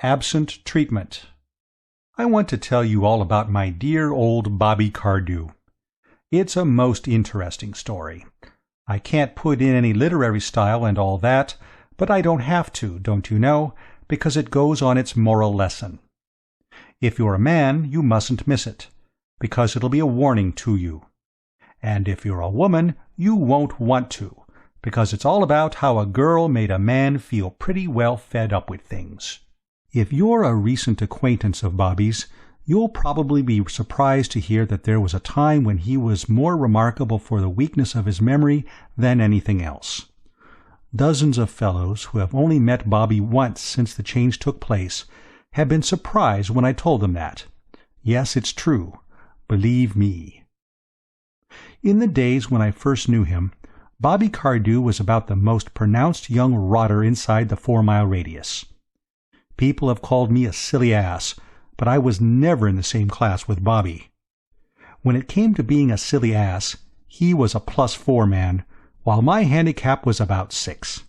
Absent treatment. I want to tell you all about my dear old Bobby Cardew. It's a most interesting story. I can't put in any literary style and all that, but I don't have to, don't you know, because it goes on its moral lesson. If you're a man, you mustn't miss it, because it'll be a warning to you. And if you're a woman, you won't want to, because it's all about how a girl made a man feel pretty well fed up with things. If you're a recent acquaintance of Bobby's, you'll probably be surprised to hear that there was a time when he was more remarkable for the weakness of his memory than anything else. Dozens of fellows who have only met Bobby once since the change took place have been surprised when I told them that. Yes, it's true. Believe me. In the days when I first knew him, Bobby Cardew was about the most pronounced young rotter inside the 4-mile radius. People have called me a silly ass, but I was never in the same class with Bobby. When it came to being a silly ass, he was a +4 man, while my handicap was about 6.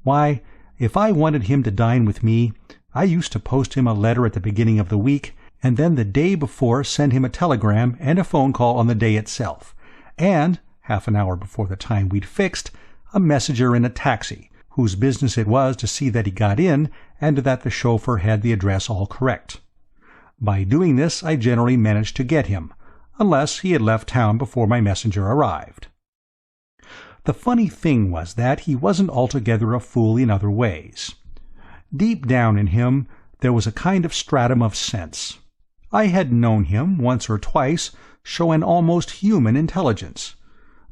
Why, if I wanted him to dine with me, I used to post him a letter at the beginning of the week, and then the day before send him a telegram and a phone call on the day itself, and, half an hour before the time we'd fixed, a messenger in a taxi, whose business it was to see that he got in and that the chauffeur had the address all correct. By doing this I generally managed to get him, unless he had left town before my messenger arrived. The funny thing was that he wasn't altogether a fool in other ways. Deep down in him there was a kind of stratum of sense. I had known him once or twice show an almost human intelligence,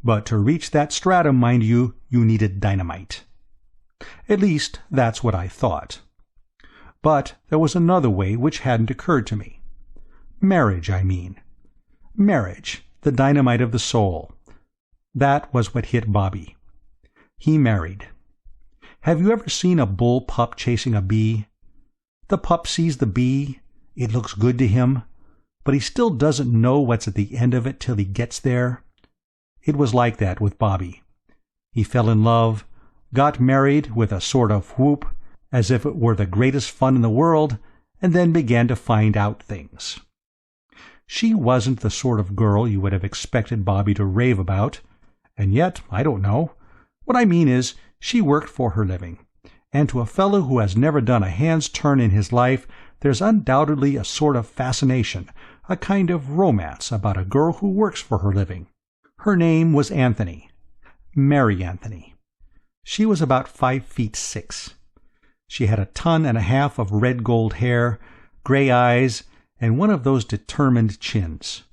but to reach that stratum, mind you, you needed dynamite. At least that's what I thought. But there was another way which hadn't occurred to me. Marriage, I mean. Marriage, the dynamite of the soul. That was what hit Bobby. He married. Have you ever seen a bull pup chasing a bee? The pup sees the bee, it looks good to him, but he still doesn't know what's at the end of it till he gets there. It was like that with Bobby. He fell in love, got married with a sort of whoop, as if it were the greatest fun in the world, and then began to find out things. She wasn't the sort of girl you would have expected Bobby to rave about, and yet, I don't know. What I mean is, she worked for her living, and to a fellow who has never done a hand's turn in his life, there's undoubtedly a sort of fascination, a kind of romance about a girl who works for her living. Her name was Anthony. Mary Anthony. She was about 5'6". She had 1.5 tons of red gold hair, gray eyes, and one of those determined chins.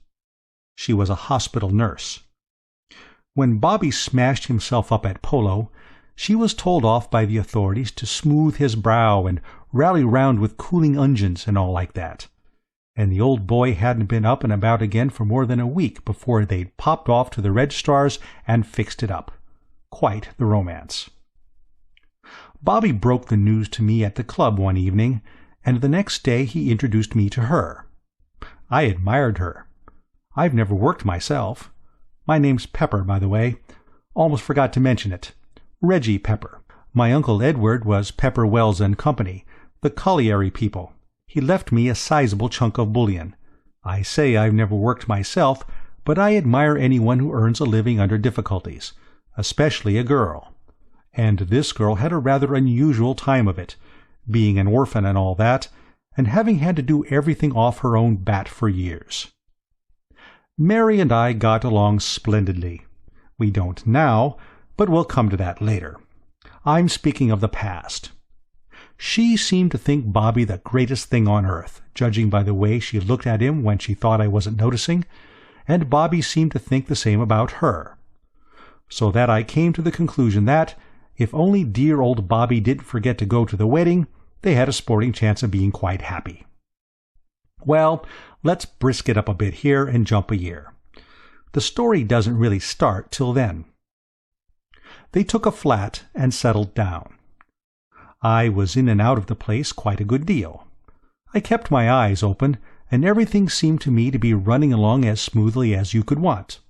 She was a hospital nurse. When Bobby smashed himself up at polo, she was told off by the authorities to smooth his brow and rally round with cooling unguents and all like that. And the old boy hadn't been up and about again for more than a week before they'd popped off to the registrars and fixed it up. Quite the romance. Bobby broke the news to me at the club one evening, and the next day he introduced me to her. I admired her. I've never worked myself. My name's Pepper, by the way. Almost forgot to mention it. Reggie Pepper. My Uncle Edward was Pepper, Wells and Company, the colliery people. He left me a sizable chunk of bullion. I say I've never worked myself, but I admire anyone who earns a living under difficulties, especially a girl. And this girl had a rather unusual time of it, being an orphan and all that, and having had to do everything off her own bat for years. Mary and I got along splendidly. We don't now, but we'll come to that later. I'm speaking of the past. She seemed to think Bobby the greatest thing on earth, judging by the way she looked at him when she thought I wasn't noticing, and Bobby seemed to think the same about her. So that I came to the conclusion that, if only dear old Bobby didn't forget to go to the wedding, they had a sporting chance of being quite happy. Well, let's brisk it up a bit here and jump a year. The story doesn't really start till then. They took a flat and settled down. I was in and out of the place quite a good deal. I kept my eyes open, and everything seemed to me to be running along as smoothly as you could want.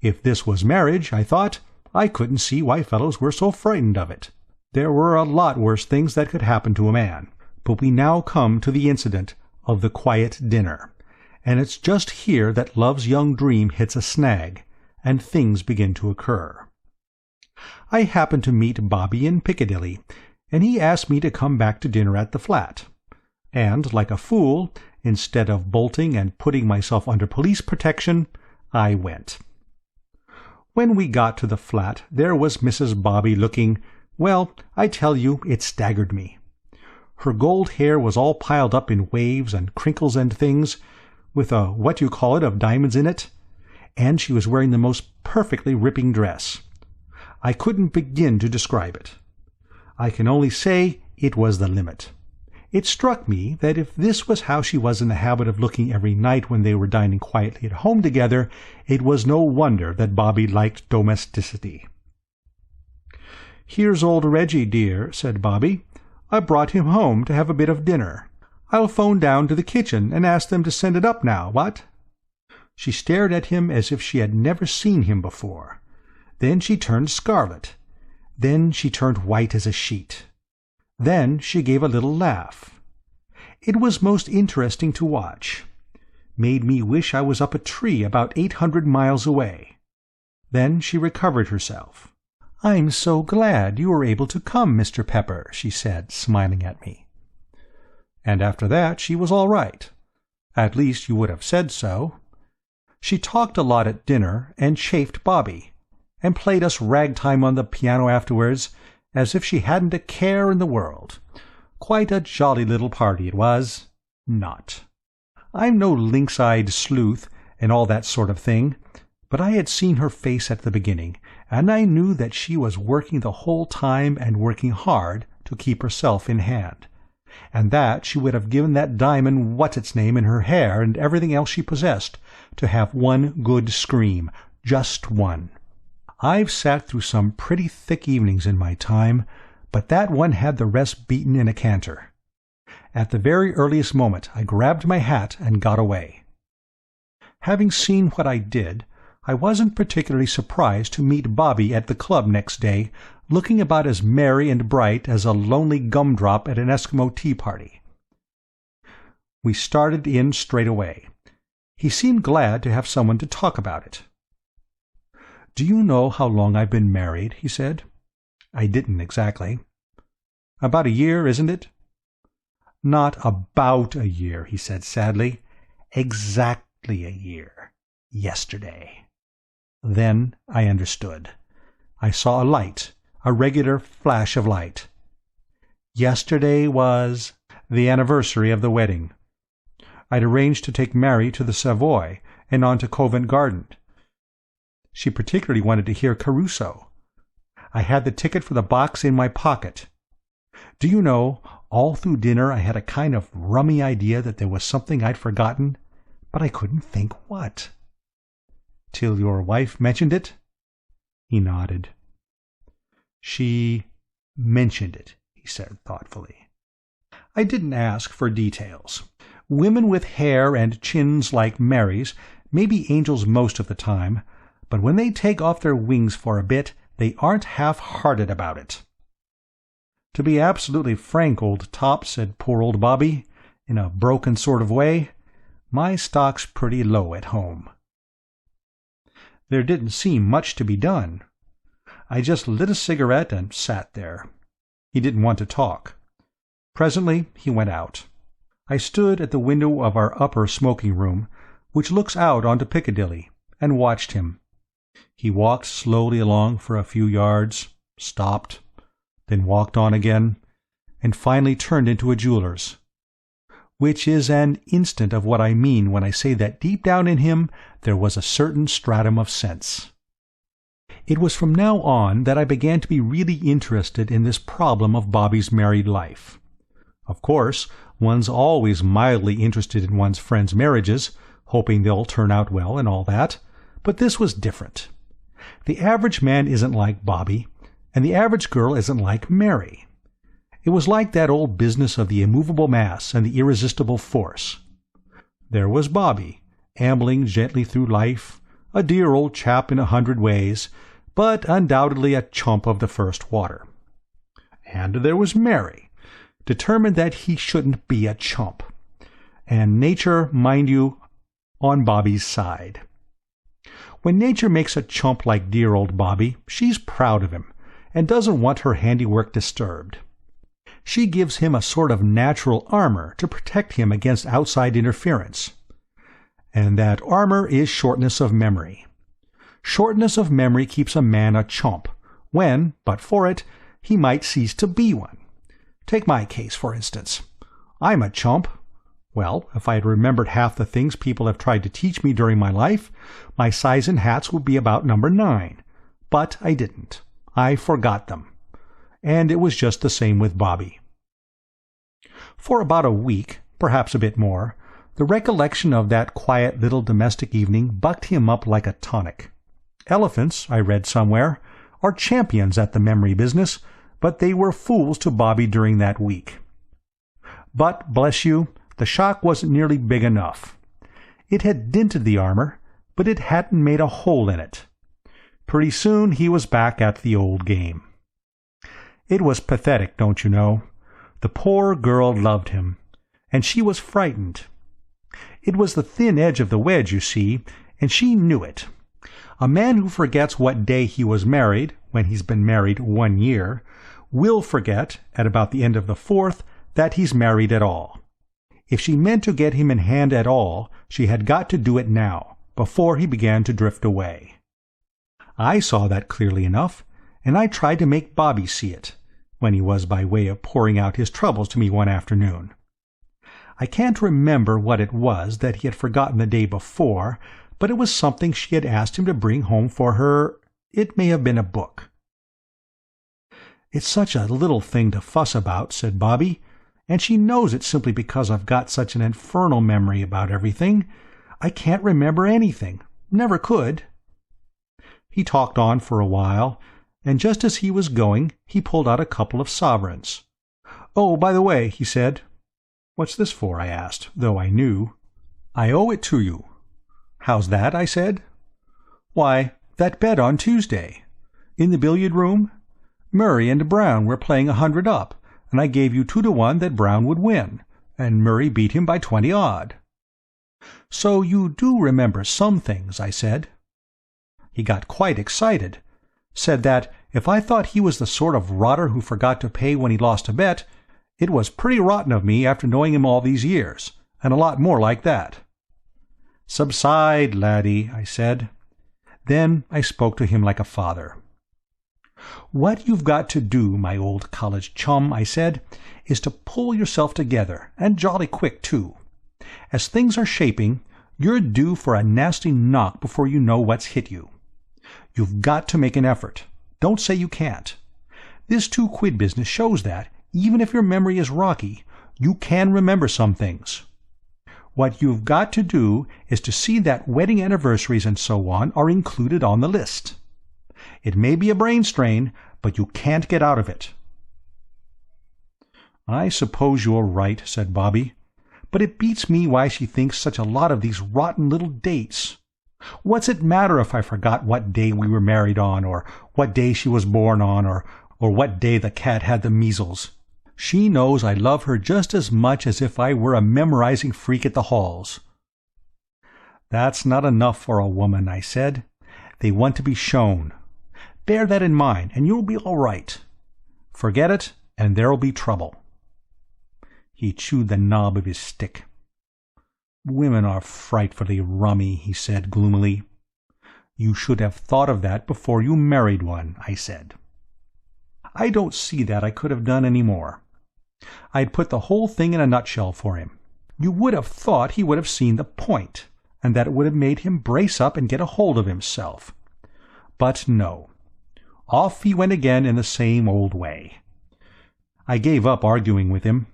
If this was marriage, I thought, I couldn't see why fellows were so frightened of it. There were a lot worse things that could happen to a man, But we now come to the incident of the quiet dinner, and it's just here that love's young dream hits a snag, and things begin to occur. I happened to meet Bobby in Piccadilly, and he asked me to come back to dinner at the flat. And, like a fool, instead of bolting and putting myself under police protection, I went. When we got to the flat, there was Mrs. Bobby looking, well, I tell you, it staggered me. Her gold hair was all piled up in waves and crinkles and things, with a what-you-call-it of diamonds in it, and she was wearing the most perfectly ripping dress. I couldn't begin to describe it. I can only say it was the limit. It struck me that if this was how she was in the habit of looking every night when they were dining quietly at home together, it was no wonder that Bobby liked domesticity. "Here's old Reggie, dear," said Bobby. "I brought him home to have a bit of dinner. I'll phone down to the kitchen and ask them to send it up now, what?" She stared at him as if she had never seen him before. Then she turned scarlet. Then she turned white as a sheet. Then she gave a little laugh. It was most interesting to watch. Made me wish I was up a tree about 800 miles away. Then she recovered herself. "I'm so glad you were able to come, Mr. Pepper," she said, smiling at me. And after that she was all right. At least you would have said so. She talked a lot at dinner and chaffed Bobby, and played us ragtime on the piano afterwards, as if she hadn't a care in the world. Quite a jolly little party it was. Not. I'm no lynx-eyed sleuth and all that sort of thing, but I had seen her face at the beginning, and I knew that she was working the whole time and working hard to keep herself in hand, and that she would have given that diamond what's-its-name in her hair and everything else she possessed to have one good scream, just one. I've sat through some pretty thick evenings in my time, but that one had the rest beaten in a canter. At the very earliest moment I grabbed my hat and got away. Having seen what I did, I wasn't particularly surprised to meet Bobby at the club next day, looking about as merry and bright as a lonely gumdrop at an Eskimo tea party. We started in straight away. He seemed glad to have someone to talk about it. "Do you know how long I've been married?" he said. I didn't exactly. "About a year, isn't it?" "Not about a year," he said sadly. "Exactly a year. Yesterday." Then I understood. I saw a light, a regular flash of light. Yesterday was the anniversary of the wedding. I'd arranged to take Mary to the Savoy and on to Covent Garden. She particularly wanted to hear Caruso. I had the ticket for the box in my pocket. Do you know, all through dinner I had a kind of rummy idea that there was something I'd forgotten, but I couldn't think what. "Till your wife mentioned it?" He nodded. "She mentioned it," he said thoughtfully. I didn't ask for details. Women with hair and chins like Mary's may be angels most of the time, but when they take off their wings for a bit, they aren't half-hearted about it. "To be absolutely frank, old top," said poor old Bobby, in a broken sort of way, "my stock's pretty low at home." There didn't seem much to be done. I just lit a cigarette and sat there. He didn't want to talk. Presently he went out. I stood at the window of our upper smoking room, which looks out onto Piccadilly, and watched him. He walked slowly along for a few yards, stopped, then walked on again, and finally turned into a jeweller's. Which is an instant of what I mean when I say that deep down in him there was a certain stratum of sense. It was from now on that I began to be really interested in this problem of Bobby's married life. Of course, one's always mildly interested in one's friends' marriages, hoping they'll turn out well and all that, but this was different. The average man isn't like Bobby, and the average girl isn't like Mary. It was like that old business of the immovable mass and the irresistible force. There was Bobby, ambling gently through life, a dear old chap in 100 ways, but undoubtedly a chump of the first water. And there was Mary, determined that he shouldn't be a chump. And nature, mind you, on Bobby's side. When nature makes a chump like dear old Bobby, she's proud of him, and doesn't want her handiwork disturbed. She gives him a sort of natural armor to protect him against outside interference. And that armor is shortness of memory. Shortness of memory keeps a man a chump, when, but for it, he might cease to be one. Take my case, for instance. I'm a chump. Well, if I had remembered half the things people have tried to teach me during my life, my size in hats would be about number 9. But I didn't. I forgot them. And it was just the same with Bobby. For about a week, perhaps a bit more, the recollection of that quiet little domestic evening bucked him up like a tonic. Elephants, I read somewhere, are champions at the memory business, but they were fools to Bobby during that week. But, bless you, the shock wasn't nearly big enough. It had dinted the armor, but it hadn't made a hole in it. Pretty soon he was back at the old game. It was pathetic, don't you know? The poor girl loved him, and she was frightened. It was the thin edge of the wedge, you see, and she knew it. A man who forgets what day he was married, when he's been married 1 year, will forget, at about the end of the 4th, that he's married at all. If she meant to get him in hand at all, she had got to do it now, before he began to drift away. I saw that clearly enough, and I tried to make Bobby see it, when he was by way of pouring out his troubles to me one afternoon. I can't remember what it was that he had forgotten the day before, but it was something she had asked him to bring home for her. It may have been a book. "It's such a little thing to fuss about," said Bobby, "and she knows it simply because I've got such an infernal memory about everything. I can't remember anything. Never could." He talked on for a while, and just as he was going, he pulled out a couple of sovereigns. "Oh, by the way," he said. "What's this for?" I asked, though I knew. "I owe it to you." "How's that?" I said. "Why, that bet on Tuesday. In the billiard room? Murray and Brown were playing 100 up, and I gave you 2-to-1 that Brown would win, and Murray beat him by 20 odd. "So you do remember some things," I said. He got quite excited, said that if I thought he was the sort of rotter who forgot to pay when he lost a bet, it was pretty rotten of me after knowing him all these years, and a lot more like that. "Subside, laddie," I said. Then I spoke to him like a father. "What you've got to do, my old college chum," I said, "is to pull yourself together, and jolly quick, too. As things are shaping, you're due for a nasty knock before you know what's hit you. You've got to make an effort. Don't say you can't. This 2-quid business shows that, even if your memory is rocky, you can remember some things. What you've got to do is to see that wedding anniversaries and so on are included on the list. It may be a brain strain, but you can't get out of it." "I suppose you're right," said Bobby, "but it beats me why she thinks such a lot of these rotten little dates. What's it matter if I forgot what day we were married on, or what day she was born on, or what day the cat had the measles? She knows I love her just as much as if I were a memorizing freak at the halls." "That's not enough for a woman," I said. "They want to be shown. Bear that in mind, and you'll be all right. Forget it, and there'll be trouble." He chewed the knob of his stick. "Women are frightfully rummy," he said gloomily. "You should have thought of that before you married one," I said. I don't see that I could have done any more. I'd put the whole thing in a nutshell for him. You would have thought he would have seen the point, and that it would have made him brace up and get a hold of himself. But no. Off he went again in the same old way. I gave up arguing with him.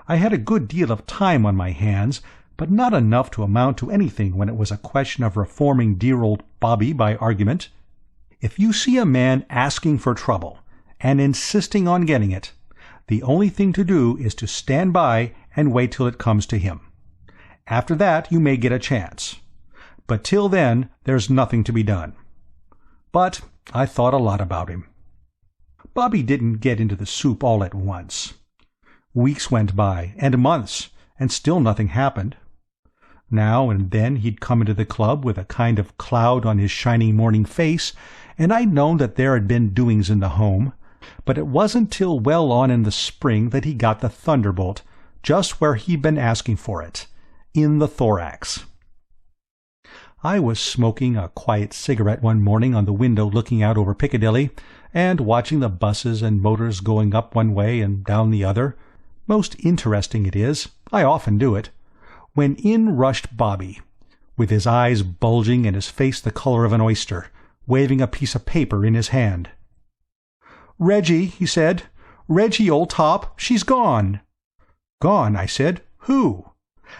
I had a good deal of time on my hands, but not enough to amount to anything when it was a question of reforming dear old Bobby by argument. If you see a man asking for trouble, and insisting on getting it, the only thing to do is to stand by and wait till it comes to him. After that you may get a chance. But till then there's nothing to be done. But I thought a lot about him. Bobby didn't get into the soup all at once. Weeks went by, and months, and still nothing happened. Now and then he'd come into the club with a kind of cloud on his shining morning face, and I'd known that there had been doings in the home, but it wasn't till well on in the spring that he got the thunderbolt, just where he'd been asking for it, in the thorax. I was smoking a quiet cigarette one morning on the window looking out over Piccadilly, and watching the buses and motors going up one way and down the other. Most interesting it is, I often do it, when in rushed Bobby, with his eyes bulging and his face the color of an oyster, waving a piece of paper in his hand. "Reggie," he said, "Reggie, old top, she's gone." "Gone?" I said. "Who?"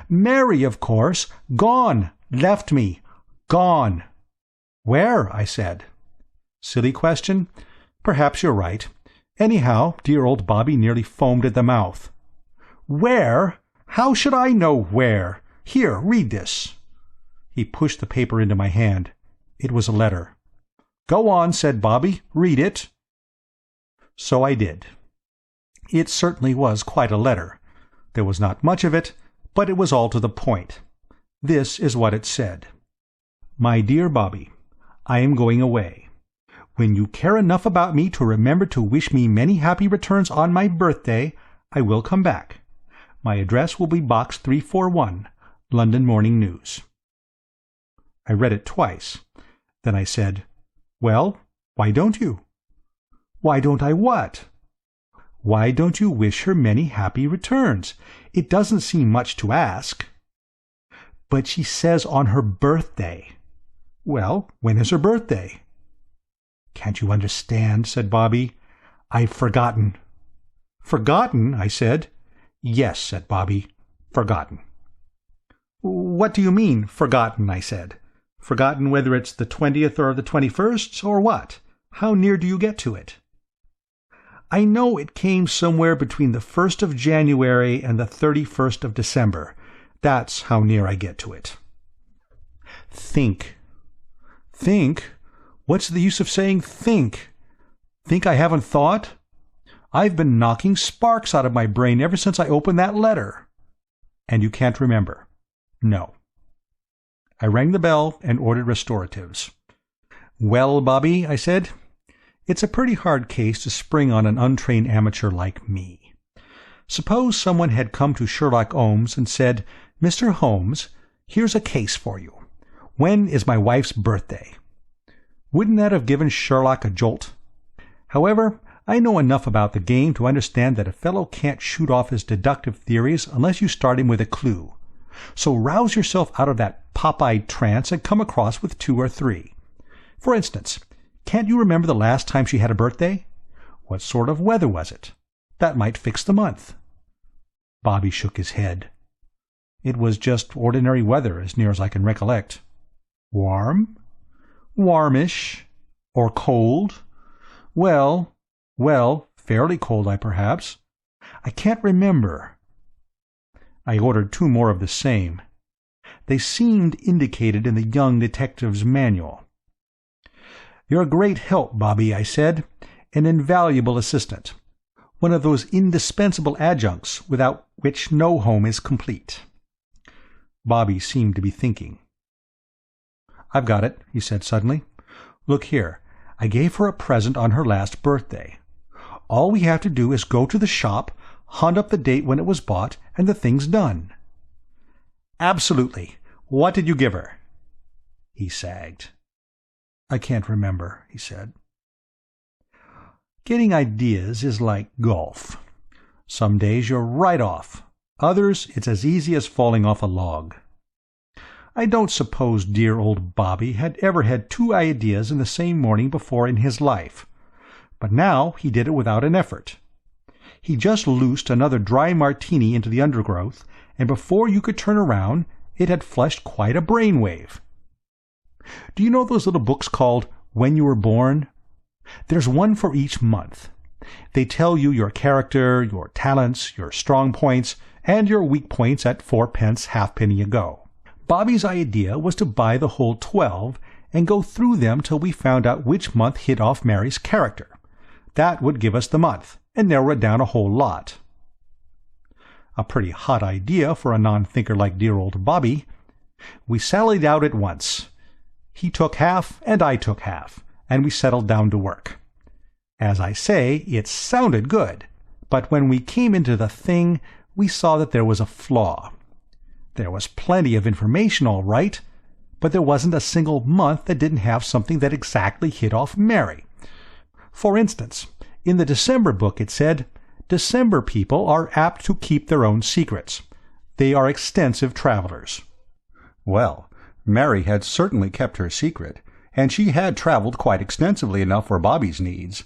"Mary, of course. Gone. Left me. Gone." "Where?" I said. Silly question? Perhaps you're right. Anyhow, dear old Bobby nearly foamed at the mouth. "Where? How should I know where? Here, read this." He pushed the paper into my hand. It was a letter. "Go on," said Bobby. "Read it." So I did. It certainly was quite a letter. There was not much of it, but it was all to the point. This is what it said. "My dear Bobby, I am going away. When you care enough about me to remember to wish me many happy returns on my birthday, I will come back. My address will be Box 341, London Morning News." I read it twice. Then I said, "Well, why don't you?" "Why don't I what?" "Why don't you wish her many happy returns? It doesn't seem much to ask." "But she says on her birthday." "Well, when is her birthday?" "Can't you understand?" said Bobby. "I've forgotten." "Forgotten?" I said. "Yes," said Bobby, "forgotten." "What do you mean, forgotten?" I said. "Forgotten whether it's the 20th or the 21st, or what? How near do you get to it?" "I know it came somewhere between the 1st of January and the 31st of December. That's how near I get to it." "Think." "Think? What's the use of saying think? Think I haven't thought? I've been knocking sparks out of my brain ever since I opened that letter." "And you can't remember?" "No." I rang the bell and ordered restoratives. "Well, Bobby," I said, "it's a pretty hard case to spring on an untrained amateur like me. Suppose someone had come to Sherlock Holmes and said, 'Mr. Holmes, here's a case for you. When is my wife's birthday?' Wouldn't that have given Sherlock a jolt? However, I know enough about the game to understand that a fellow can't shoot off his deductive theories unless you start him with a clue. So rouse yourself out of that pop-eyed trance and come across with 2 or 3. For instance, can't you remember the last time she had a birthday? What sort of weather was it? That might fix the month." Bobby shook his head. "It was just ordinary weather, as near as I can recollect." "Warm?" "Warmish." "Or cold?" Well, fairly cold, perhaps. I can't remember." I ordered 2 more of the same. They seemed indicated in the young detective's manual. "You're a great help, Bobby," I said. "An invaluable assistant. One of those indispensable adjuncts without which no home is complete." Bobby seemed to be thinking. "I've got it," he said suddenly. "Look here. I gave her a present on her last birthday. All we have to do is go to the shop, hunt up the date when it was bought, and the thing's done." "Absolutely. What did you give her?" He sagged. "I can't remember," he said. Getting ideas is like golf. Some days you're right off. Others it's as easy as falling off a log. I don't suppose dear old Bobby had ever had 2 ideas in the same morning before in his life. But now he did it without an effort. He just loosed another dry martini into the undergrowth, and before you could turn around, it had flushed quite a brainwave. Do you know those little books called When You Were Born? There's one for each month. They tell you your character, your talents, your strong points, and your weak points at 4 halfpenny a go. Bobby's idea was to buy the whole 12 and go through them till we found out which month hit off Mary's character. That would give us the month, and narrow it down a whole lot. a pretty hot idea for a non-thinker like dear old Bobby. We sallied out at once. He took half, and I took half, and we settled down to work. As I say, it sounded good, but when we came into the thing, we saw that there was a flaw. There was plenty of information, all right, but there wasn't a single month that didn't have something that exactly hit off Mary. For instance, in the December book it said, "December people are apt to keep their own secrets. They are extensive travelers." Well, Mary had certainly kept her secret, and she had traveled quite extensively enough for Bobby's needs.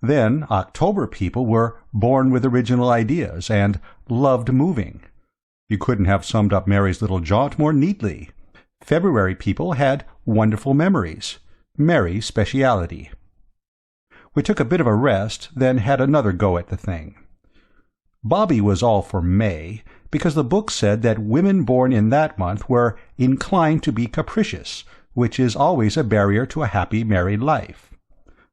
Then October people were born with original ideas and loved moving. You couldn't have summed up Mary's little jaunt more neatly. February people had wonderful memories. Mary's speciality. We took a bit of a rest, then had another go at the thing. Bobby was all for May, because the book said that women born in that month were inclined to be capricious, which is always a barrier to a happy married life.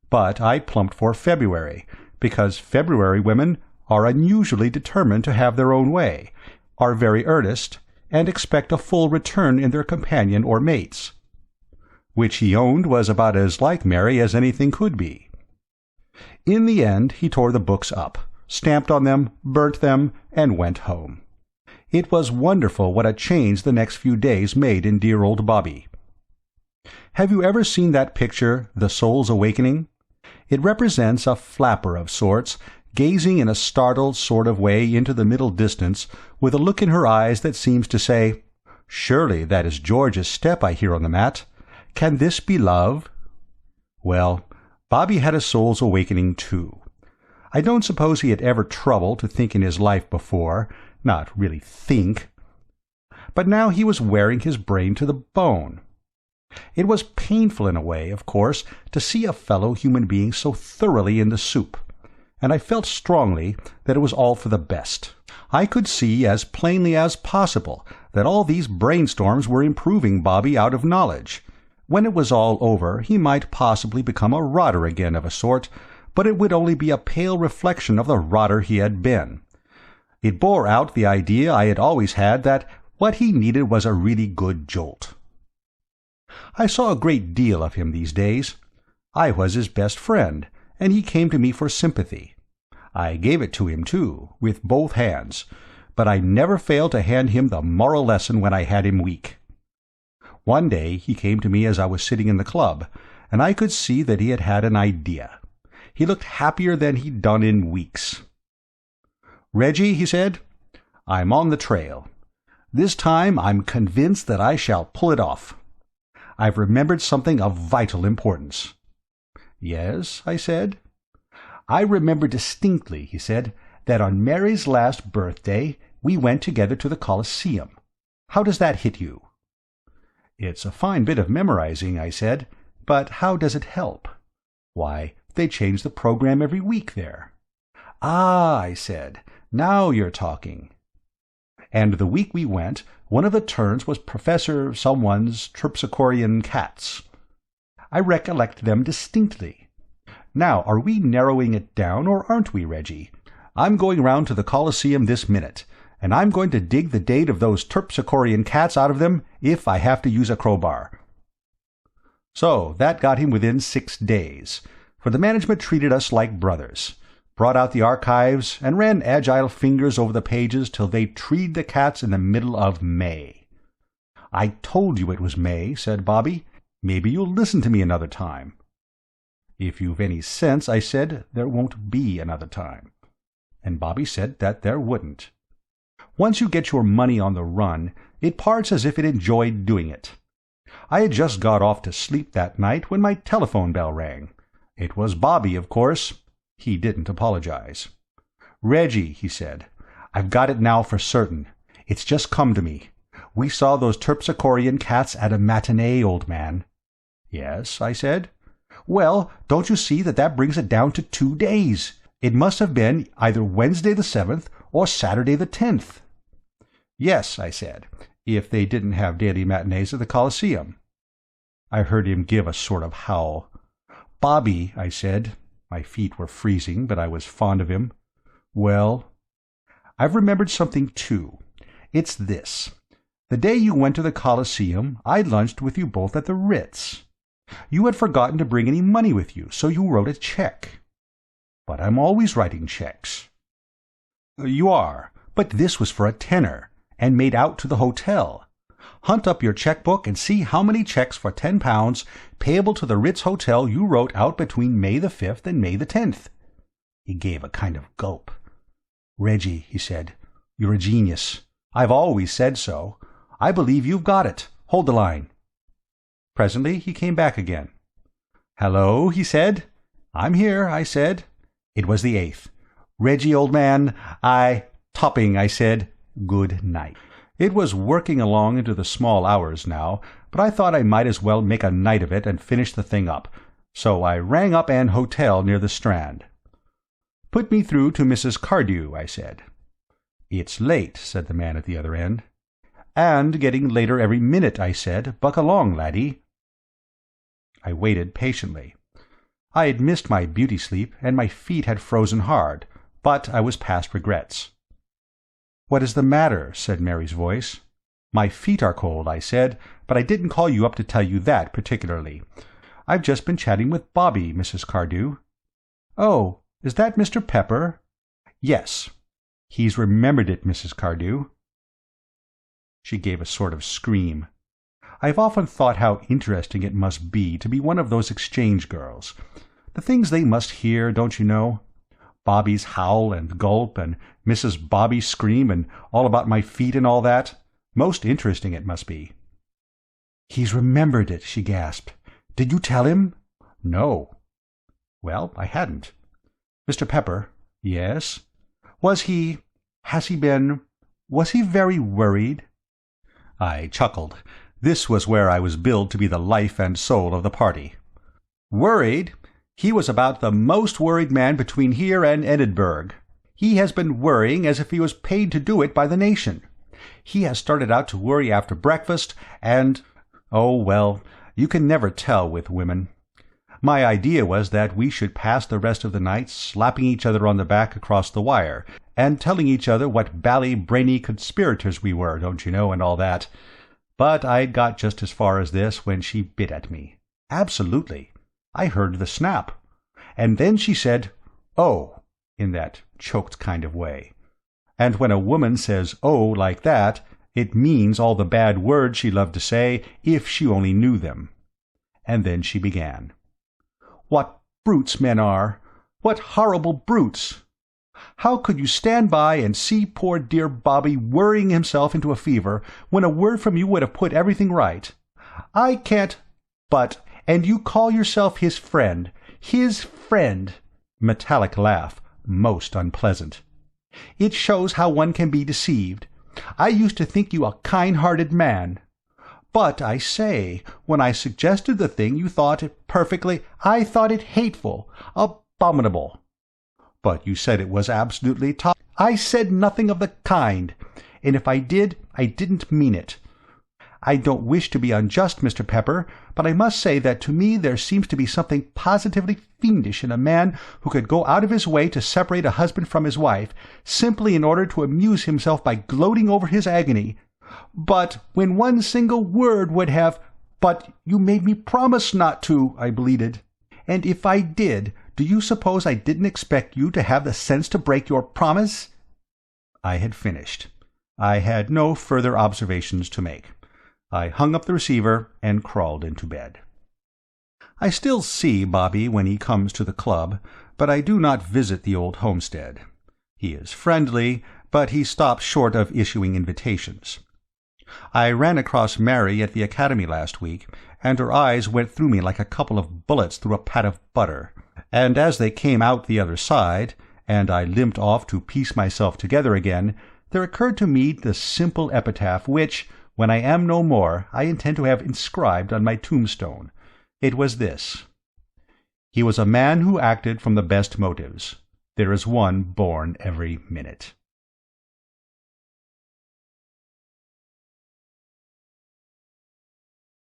But I plumped for February, because February women are unusually determined to have their own way, are very earnest, and expect a full return in their companion or mates. Which he owned was about as like Mary as anything could be. In the end he tore the books up, stamped on them, burnt them, and went home. It was wonderful what a change the next few days made in dear old Bobby. Have you ever seen that picture, The Soul's Awakening? It represents a flapper of sorts, gazing in a startled sort of way into the middle distance, with a look in her eyes that seems to say, "Surely that is George's step I hear on the mat. Can this be love?" Well, Bobby had a soul's awakening too. I don't suppose he had ever troubled to think in his life before, not really think. But now he was wearing his brain to the bone. It was painful in a way, of course, to see a fellow human being so thoroughly in the soup, and I felt strongly that it was all for the best. I could see as plainly as possible that all these brainstorms were improving Bobby out of knowledge. When it was all over, he might possibly become a rotter again of a sort, but it would only be a pale reflection of the rotter he had been. It bore out the idea I had always had that what he needed was a really good jolt. I saw a great deal of him these days. I was his best friend, and he came to me for sympathy. I gave it to him, too, with both hands, but I never failed to hand him the moral lesson when I had him weak. One day he came to me as I was sitting in the club, and I could see that he had had an idea. He looked happier than he'd done in weeks. "Reggie," he said, "I'm on the trail. This time I'm convinced that I shall pull it off. I've remembered something of vital importance." "Yes," I said. "I remember distinctly," he said, "that on Mary's last birthday we went together to the Colosseum. How does that hit you?" "It's a fine bit of memorizing," I said, "but how does it help?" "Why, they change the program every week there." "Ah," I said, "now you're talking." And the week we went, one of the turns was Professor someone's Terpsichorean cats. I recollect them distinctly. Now, are we narrowing it down, or aren't we, Reggie? I'm going round to the Colosseum this minute, and I'm going to dig the date of those Terpsichorean cats out of them if I have to use a crowbar. So that got him within 6 days, for the management treated us like brothers, brought out the archives, and ran agile fingers over the pages till they treed the cats in the middle of May. "I told you it was May," said Bobby. "Maybe you'll listen to me another time." "If you've any sense," I said, "there won't be another time." And Bobby said that there wouldn't. Once you get your money on the run, it parts as if it enjoyed doing it. I had just got off to sleep that night when my telephone bell rang. It was Bobby, of course. He didn't apologize. "Reggie," he said, "I've got it now for certain. It's just come to me. We saw those Terpsichorean cats at a matinee, old man." "Yes," I said. "Well, don't you see that brings it down to 2 days? It must have been either Wednesday the 7th or Saturday the 10th. "Yes," I said, "if they didn't have daily matinees at the Colosseum." I heard him give a sort of howl. "Bobby," I said. My feet were freezing, but I was fond of him. "Well?" I've remembered something too. It's this. The day you went to the Coliseum, I lunched with you both at the Ritz. You had forgotten to bring any money with you, so you wrote a check. But I'm always writing checks. You are, but this was for a tenner, and made out to the hotel. Hunt up your checkbook and see how many checks for £10 payable to the Ritz Hotel you wrote out between May the 5th and May the 10th. He gave a kind of gulp. Reggie, he said, you're a genius. I've always said so. I believe you've got it. Hold the line. Presently he came back again. Hello, he said. I'm here, I said. It was the 8th. Reggie, old man, topping, I said. Good night. It was working along into the small hours now, but I thought I might as well make a night of it and finish the thing up, so I rang up an hotel near the Strand. Put me through to Mrs. Cardew, I said. It's late, said the man at the other end. And getting later every minute, I said. Buck along, laddie. I waited patiently. I had missed my beauty sleep, and my feet had frozen hard, but I was past regrets. What is the matter? Said Mary's voice. My feet are cold, I said, but I didn't call you up to tell you that particularly. I've just been chatting with Bobby, Mrs. Cardew. Oh, is that Mr. Pepper? Yes. He's remembered it, Mrs. Cardew. She gave a sort of scream. I've often thought how interesting it must be to be one of those exchange girls. The things they must hear, don't you know? Bobby's howl and gulp, and Mrs. Bobby scream, and all about my feet and all that. Most interesting it must be. He's remembered it, she gasped. Did you tell him? No. Well, I hadn't. Mr. Pepper. Yes? Was he very worried? I chuckled. This was where I was billed to be the life and soul of the party. Worried? He was about the most worried man between here and Edinburgh. He has been worrying as if he was paid to do it by the nation. He has started out to worry after breakfast, and— oh, well, you can never tell with women. My idea was that we should pass the rest of the night slapping each other on the back across the wire, and telling each other what bally-brainy conspirators we were, don't you know, and all that. But I'd got just as far as this when she bit at me. Absolutely. I heard the snap. And then she said, "Oh," in that choked kind of way. And when a woman says "oh" like that, it means all the bad words she loved to say if she only knew them. And then she began. What brutes men are! What horrible brutes! How could you stand by and see poor dear Bobby worrying himself into a fever when a word from you would have put everything right? I can't— But— and you call yourself his friend. His friend! Metallic laugh, most unpleasant. It shows how one can be deceived. I used to think you a kind-hearted man. But, I say, when I suggested the thing you thought it perfectly— I thought it hateful, abominable. But you said it was absolutely top— I said nothing of the kind, and if I did, I didn't mean it. I don't wish to be unjust, Mr. Pepper, but I must say that to me there seems to be something positively fiendish in a man who could go out of his way to separate a husband from his wife, simply in order to amuse himself by gloating over his agony. But when one single word would have— But you made me promise not to, I bleated. And if I did, do you suppose I didn't expect you to have the sense to break your promise? I had finished. I had no further observations to make. I hung up the receiver and crawled into bed. I still see Bobby when he comes to the club, but I do not visit the old homestead. He is friendly, but he stops short of issuing invitations. I ran across Mary at the academy last week, and her eyes went through me like a couple of bullets through a pat of butter, and as they came out the other side, and I limped off to piece myself together again, there occurred to me the simple epitaph which, when I am no more, I intend to have inscribed on my tombstone. It was this: He was a man who acted from the best motives. There is one born every minute.